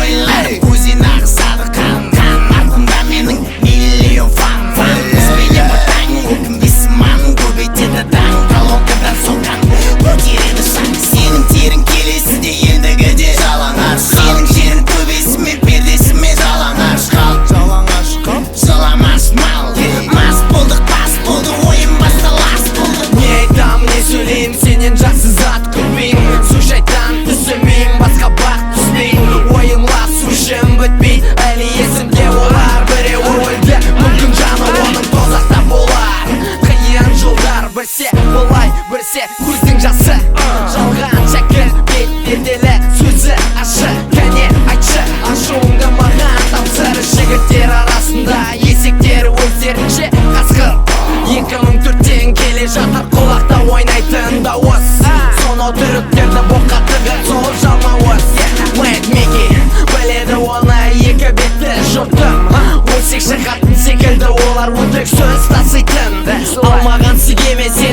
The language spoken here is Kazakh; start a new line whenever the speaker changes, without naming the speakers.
ойлар көзен ағызады қан артымда менің миллион фан ізбенен бұтаң өкінбесіман көбейтеді таң колонкадан соққан көтереді шаң сенің терің келесіде ендігіде жалаңаш сенің жерің төбесімен пердесімен жалаңаш қалт жалаңаш мал мас болдық бас болды ойым басталас болды
не айтам не сөйлейм сенен жақсы зат күтпейм су шайтан түсімейм басқа бақ түспейм ойымла сушым бітпей әлі есімде олар біреуі өлді мүмкін жаны оның тозақта болар қиын жылдар бірсе былай бірсе көздің жасы жалған шәкіл бет перделі сөзі ашы кәне айтшы ашуыңды маған тапсыр жігіттер арасында есектер өздерінше қасқыр 2004-тен келе жатыр құлақта ойнайтын дауыс соны түріктерді боққа тығып сол жалмауыз Мэд Мики біледі оны екі бетті жұртым өсекші қатын секілді олар өтірік сөз таситын алмаған сігеме сен